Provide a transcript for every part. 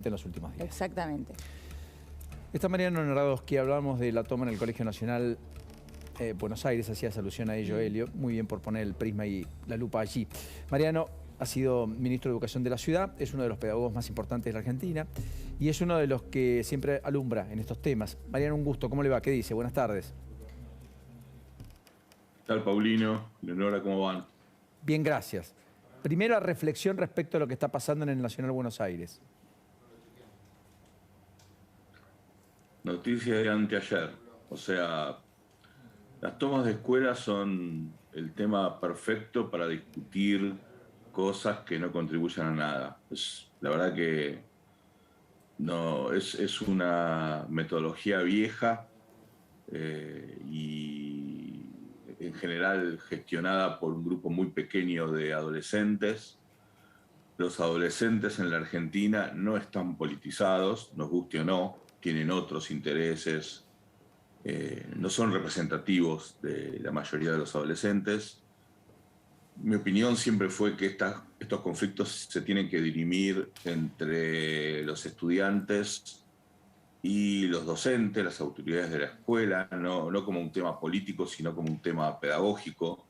especialmente en los últimos días. Exactamente. Esta Mariano Narodowski, hablamos de la toma en el Colegio Nacional Buenos Aires, hacías alusión a ello, Helio. Muy bien por poner el prisma y la lupa allí. Mariano ha sido ministro de Educación de la ciudad, es uno de los pedagogos más importantes de la Argentina y es uno de los que siempre alumbra en estos temas. Mariano, un gusto. ¿Cómo le va? ¿Qué dice? Buenas tardes. ¿Qué tal, Paulino? Leonora, ¿cómo van? Bien, gracias. Primera reflexión respecto a lo que está pasando en el Nacional Buenos Aires. Noticia de anteayer. O sea, las tomas de escuelas son el tema perfecto para discutir cosas que no contribuyen a nada. La verdad que no, es una metodología vieja y en general gestionada por un grupo muy pequeño de adolescentes. Los adolescentes en la Argentina no están politizados, nos guste o no, tienen otros intereses, no son representativos de la mayoría de los adolescentes. Mi opinión siempre fue que estos conflictos se tienen que dirimir entre los estudiantes y los docentes, las autoridades de la escuela, no como un tema político, sino como un tema pedagógico.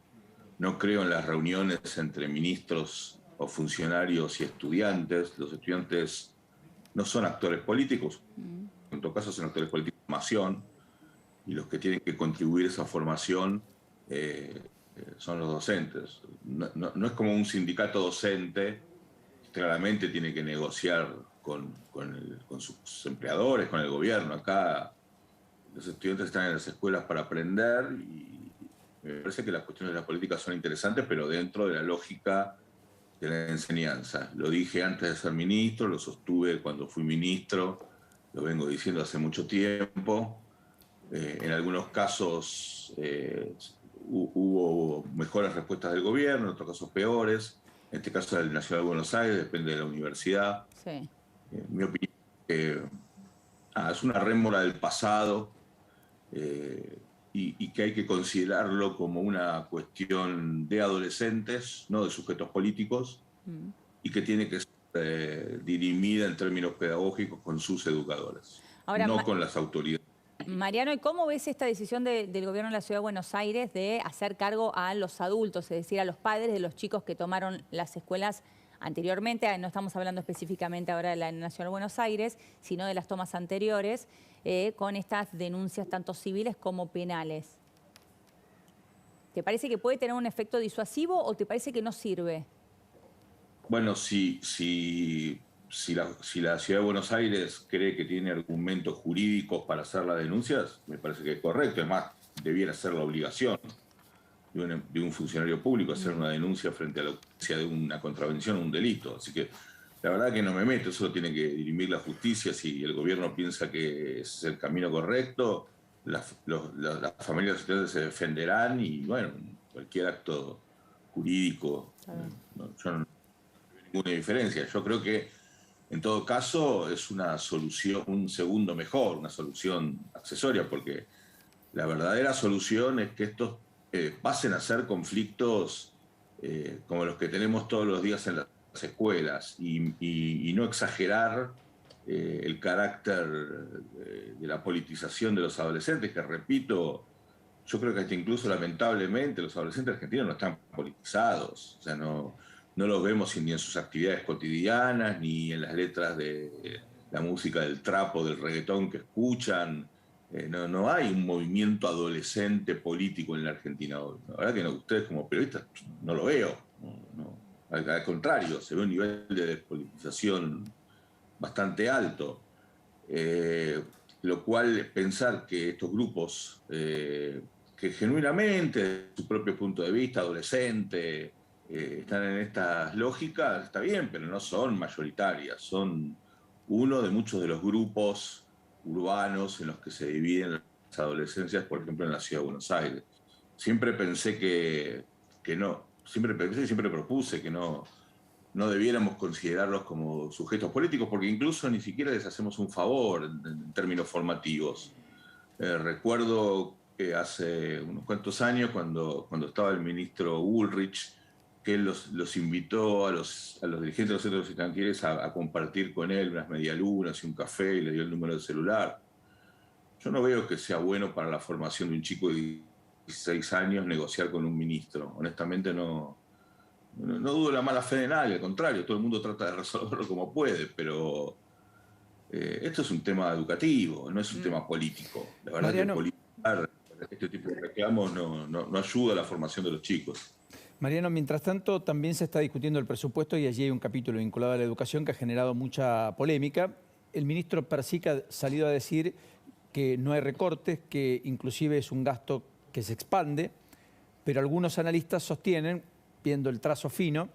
No creo en las reuniones entre ministros o funcionarios y estudiantes. Los estudiantes no son actores políticos, en todo caso son actores políticos de formación, y los que tienen que contribuir a esa formación son los docentes. No es como un sindicato docente, que claramente tiene que negociar con sus empleadores, con el gobierno. Acá los estudiantes están en las escuelas para aprender y me parece que las cuestiones de la política son interesantes, pero dentro de la lógica de la enseñanza. Lo dije antes de ser ministro, lo sostuve cuando fui ministro, lo vengo diciendo hace mucho tiempo. En algunos casos hubo mejores respuestas del gobierno, en otros casos peores. En este caso del Nacional de Buenos Aires, depende de la universidad. Sí. Mi opinión es una rémora del pasado y que hay que considerarlo como una cuestión de adolescentes, no de sujetos políticos, y que tiene que ser dirimida en términos pedagógicos con sus educadores, Ahora, no con las autoridades. Mariano, ¿y cómo ves esta decisión del gobierno de la Ciudad de Buenos Aires de hacer cargo a los adultos, es decir, a los padres de los chicos que tomaron las escuelas anteriormente? No estamos hablando específicamente ahora de la Nacional de Buenos Aires, sino de las tomas anteriores, con estas denuncias tanto civiles como penales. ¿Te parece que puede tener un efecto disuasivo o te parece que no sirve? Bueno, si la Ciudad de Buenos Aires cree que tiene argumentos jurídicos para hacer las denuncias, me parece que es correcto. Además, debiera ser la obligación de un funcionario público hacer una denuncia frente a la ocurrencia de una contravención o un delito. Así que la verdad que no me meto, eso lo tiene que dirimir la justicia. Si el gobierno piensa que es el camino correcto, las familias estudiantes se defenderán y, bueno, cualquier acto jurídico, yo no veo ninguna diferencia. Yo creo que en todo caso es una solución, un segundo mejor, una solución accesoria, porque la verdadera solución es que estos pasen a ser conflictos como los que tenemos todos los días en las escuelas y no exagerar el carácter de la politización de los adolescentes, que repito, yo creo que hasta incluso lamentablemente los adolescentes argentinos no están politizados, o sea, no los vemos ni en sus actividades cotidianas, ni en las letras de la música del trap o del reggaetón que escuchan. No hay un movimiento adolescente político en la Argentina hoy. La verdad que no, ustedes como periodistas no lo veo. Al contrario, se ve un nivel de despolitización bastante alto. Lo cual pensar que estos grupos que genuinamente, desde su propio punto de vista adolescente, están en estas lógicas, está bien, pero no son mayoritarias, son uno de muchos de los grupos urbanos en los que se dividen las adolescencias, por ejemplo, en la Ciudad de Buenos Aires. Siempre pensé que no, siempre pensé y siempre propuse que no debiéramos considerarlos como sujetos políticos, porque incluso ni siquiera les hacemos un favor en términos formativos. Recuerdo que hace unos cuantos años, cuando estaba el ministro Bullrich, que él los invitó a los dirigentes de los centros estudiantiles a compartir con él unas medialunas y un café y le dio el número de celular. Yo no veo que sea bueno para la formación de un chico de 16 años negociar con un ministro. Honestamente no dudo la mala fe de nadie, al contrario, todo el mundo trata de resolverlo como puede, pero esto es un tema educativo, no es un tema político. La verdad Mariano, que politizar este tipo de reclamos no ayuda a la formación de los chicos. Mariano, mientras tanto, también se está discutiendo el presupuesto y allí hay un capítulo vinculado a la educación que ha generado mucha polémica. El ministro Persic ha salido a decir que no hay recortes, que inclusive es un gasto que se expande, pero algunos analistas sostienen, viendo el trazo fino,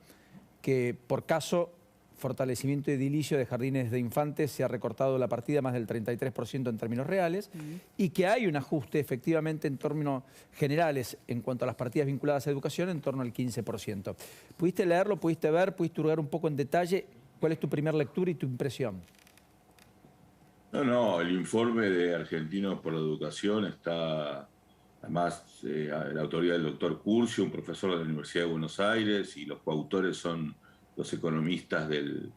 que por caso fortalecimiento edilicio de jardines de infantes se ha recortado la partida más del 33% en términos reales y que hay un ajuste efectivamente en términos generales en cuanto a las partidas vinculadas a educación en torno al 15%. ¿Pudiste leerlo, pudiste ver, pudiste hurgar un poco en detalle? ¿Cuál es tu primera lectura y tu impresión? No, el informe de Argentinos por la Educación está, además, la autoría del doctor Curcio, un profesor de la Universidad de Buenos Aires, y los coautores son los economistas de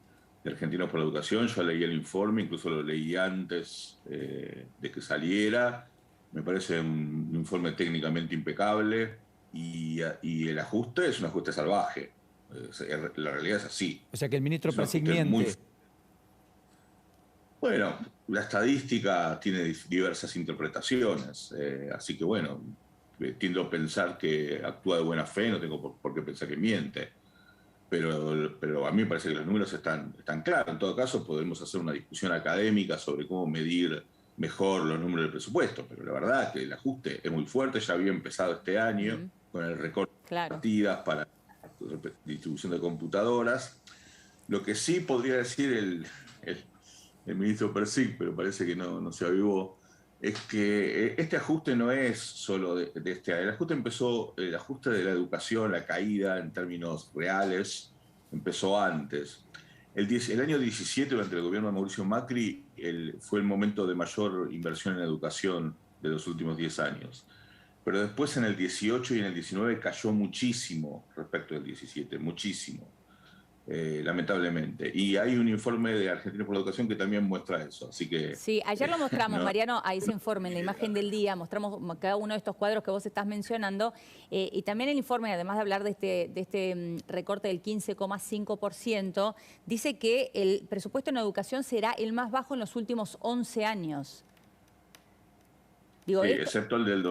Argentinos por la Educación. Yo leí el informe, incluso lo leí antes de que saliera. Me parece un informe técnicamente impecable y el ajuste es un ajuste salvaje. La realidad es así. O sea que el ministro Persic miente. Muy... Bueno, la estadística tiene diversas interpretaciones, así que bueno, tiendo a pensar que actúa de buena fe, no tengo por qué pensar que miente. Pero a mí me parece que los números están claros. En todo caso, podemos hacer una discusión académica sobre cómo medir mejor los números del presupuesto, pero la verdad es que el ajuste es muy fuerte, ya había empezado este año con el recorte de partidas para distribución de computadoras. Lo que sí podría decir el ministro Persic, pero parece que no se avivó, es que este ajuste no es solo de este año. El ajuste de la educación, la caída en términos reales, empezó antes. El año 17, durante el gobierno de Mauricio Macri, fue el momento de mayor inversión en educación de los últimos 10 años. Pero después en el 18 y en el 19 cayó muchísimo respecto del 17, muchísimo. Lamentablemente. Y hay un informe de Argentinos por la Educación que también muestra eso. Así que, sí, ayer lo mostramos, Mariano, a ese informe, en la imagen del día, mostramos cada uno de estos cuadros que vos estás mencionando, y también el informe, además de hablar de este recorte del 15,5%, dice que el presupuesto en educación será el más bajo en los últimos 11 años. Digo, sí, excepto el del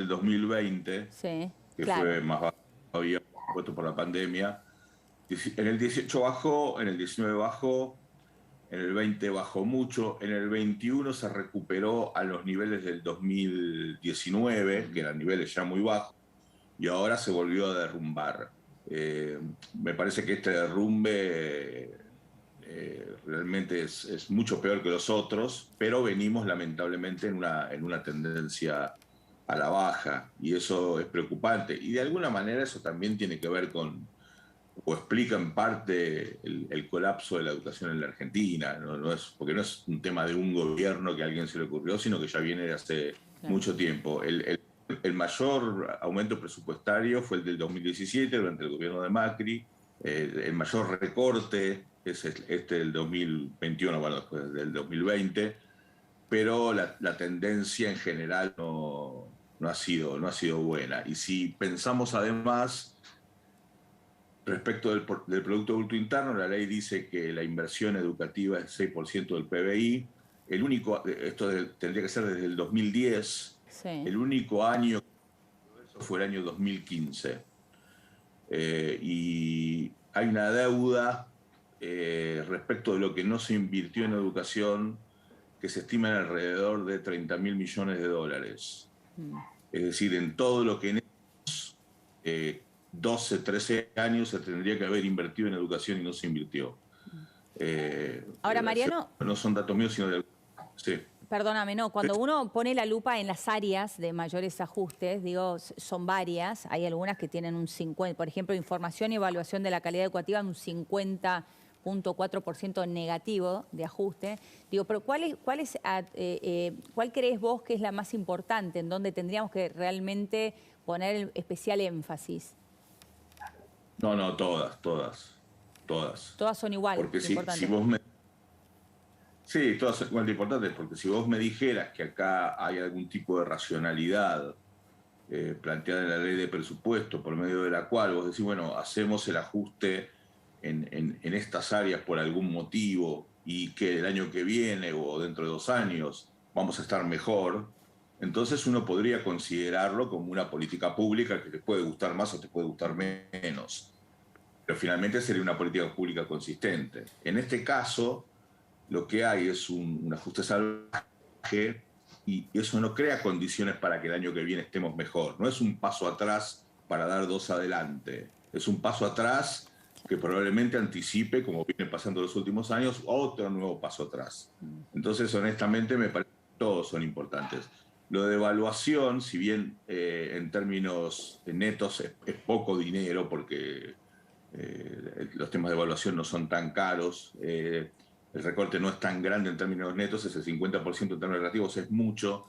2020, sí, que fue más bajo todavía, puesto por la pandemia. En el 18 bajó, en el 19 bajó, en el 20 bajó mucho, en el 21 se recuperó a los niveles del 2019, que eran niveles ya muy bajos, y ahora se volvió a derrumbar. Me parece que este derrumbe realmente es mucho peor que los otros, pero venimos lamentablemente en una tendencia a la baja, y eso es preocupante. Y de alguna manera eso también tiene que ver o explica en parte el colapso de la educación en la Argentina, porque no es un tema de un gobierno que a alguien se le ocurrió, sino que ya viene de hace mucho tiempo. El mayor aumento presupuestario fue el del 2017, durante el gobierno de Macri. El mayor recorte es este del 2021, bueno, después del 2020, pero la tendencia en general no ha sido buena. Y si pensamos además, respecto del Producto Bruto Interno, la ley dice que la inversión educativa es 6% del PBI. Esto tendría que ser desde el 2010. sí. El único año que eso fue el año 2015. Y hay una deuda respecto de lo que no se invirtió en educación que se estima en alrededor de 30.000 millones de dólares. Es decir, en todo lo que en estos 12, 13 años se tendría que haber invertido en educación y no se invirtió. Ahora, Mariano, no son datos míos, sino de... Sí. Perdóname, no, cuando uno pone la lupa en las áreas de mayores ajustes, digo, son varias, hay algunas que tienen un 50%, por ejemplo, información y evaluación de la calidad educativa, un 50,4% negativo de ajuste. Digo, pero ¿cuál crees vos que es la más importante, en donde tendríamos que realmente poner especial énfasis? No, todas. Todas son igual, Porque si importante. vos me... Sí, todas son igual de importantes, porque si vos me dijeras que acá hay algún tipo de racionalidad planteada en la ley de presupuesto, por medio de la cual vos decís, bueno, hacemos el ajuste en estas áreas por algún motivo y que el año que viene o dentro de 2 años vamos a estar mejor, entonces uno podría considerarlo como una política pública que te puede gustar más o te puede gustar menos, pero finalmente sería una política pública consistente. En este caso, lo que hay es un ajuste salvaje y eso no crea condiciones para que el año que viene estemos mejor. No es un paso atrás para dar 2 adelante. Es un paso atrás que probablemente anticipe, como viene pasando en los últimos años, otro nuevo paso atrás. Entonces, honestamente, me parece que todos son importantes. Lo de evaluación, si bien en términos netos es poco dinero, porque los temas de evaluación no son tan caros, el recorte no es tan grande en términos netos, es el 50% en términos relativos, es mucho,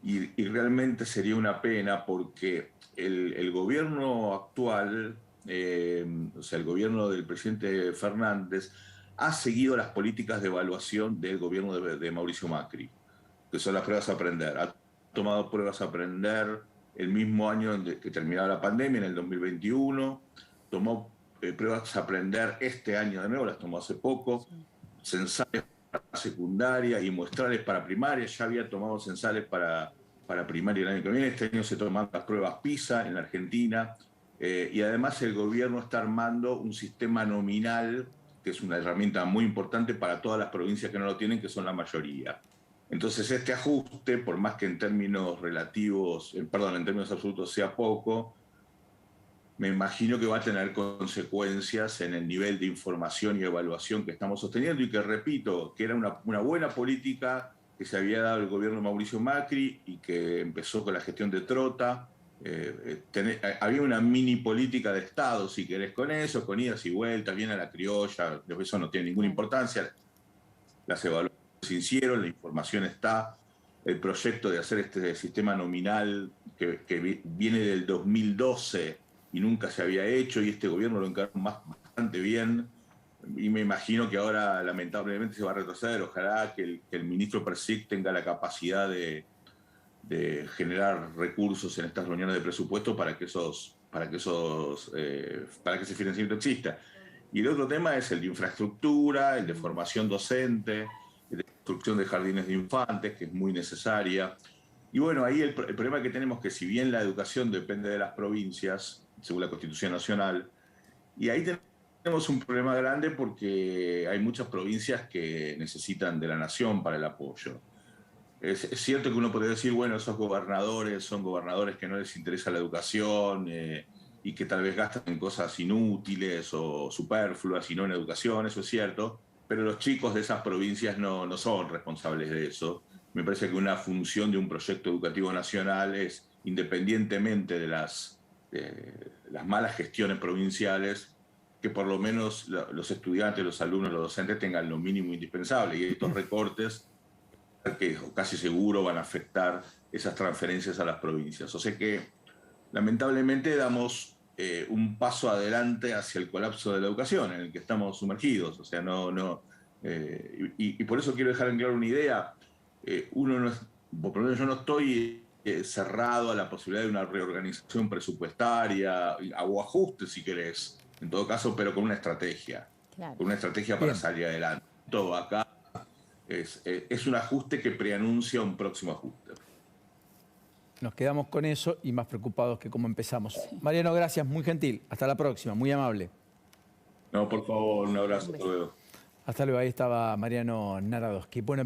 y realmente sería una pena porque el gobierno actual, o sea, el gobierno del presidente Fernández, ha seguido las políticas de evaluación del gobierno de Mauricio Macri, que son las pruebas a aprender. Ha tomado pruebas a aprender el mismo año que terminaba la pandemia, en el 2021, tomó pruebas a aprender este año de nuevo, las tomó hace poco, censales para secundaria y muestrales para primaria, ya había tomado censales para primaria el año que viene, este año se toman las pruebas PISA en la Argentina, y además el gobierno está armando un sistema nominal, que es una herramienta muy importante para todas las provincias que no lo tienen, que son la mayoría. Entonces este ajuste, por más que en términos relativos, en términos absolutos sea poco, me imagino que va a tener consecuencias en el nivel de información y evaluación que estamos sosteniendo y que, repito, que era una buena política que se había dado el gobierno de Mauricio Macri y que empezó con la gestión de Trota. Había una mini política de Estado, si querés, con eso, con idas y vueltas, bien a la criolla, eso no tiene ninguna importancia. Las evaluaciones se hicieron, la información está. El proyecto de hacer este sistema nominal que viene del 2012 y nunca se había hecho, y este gobierno lo encaró bastante bien, y me imagino que ahora lamentablemente se va a retroceder. Ojalá que el ministro Persic tenga la capacidad de generar recursos en estas reuniones de presupuesto para que ese financiamiento exista. Y el otro tema es el de infraestructura, el de formación docente, el de construcción de jardines de infantes, que es muy necesaria. Y bueno, ahí el problema que tenemos es que si bien la educación depende de las provincias, según la Constitución Nacional, y ahí tenemos un problema grande porque hay muchas provincias que necesitan de la nación para el apoyo. Es cierto que uno podría decir, bueno, esos gobernadores son gobernadores que no les interesa la educación y que tal vez gastan en cosas inútiles o superfluas y no en educación, eso es cierto, pero los chicos de esas provincias no son responsables de eso. Me parece que una función de un proyecto educativo nacional es, independientemente de las malas gestiones provinciales, que por lo menos los estudiantes, los alumnos, los docentes tengan lo mínimo indispensable, y estos recortes que casi seguro van a afectar esas transferencias a las provincias. O sea que lamentablemente damos un paso adelante hacia el colapso de la educación en el que estamos sumergidos. O sea, y por eso quiero dejar en claro una idea. Uno no es, por lo menos yo no estoy cerrado a la posibilidad de una reorganización presupuestaria o ajuste, si querés, en todo caso, pero con una estrategia. Claro. Con una estrategia para salir adelante. Todo acá es un ajuste que preanuncia un próximo ajuste. Nos quedamos con eso y más preocupados que cómo empezamos. Mariano, gracias, muy gentil. Hasta la próxima, muy amable. No, por favor, un abrazo. Hasta luego. Hasta luego, ahí estaba Mariano Narodowski. Bueno,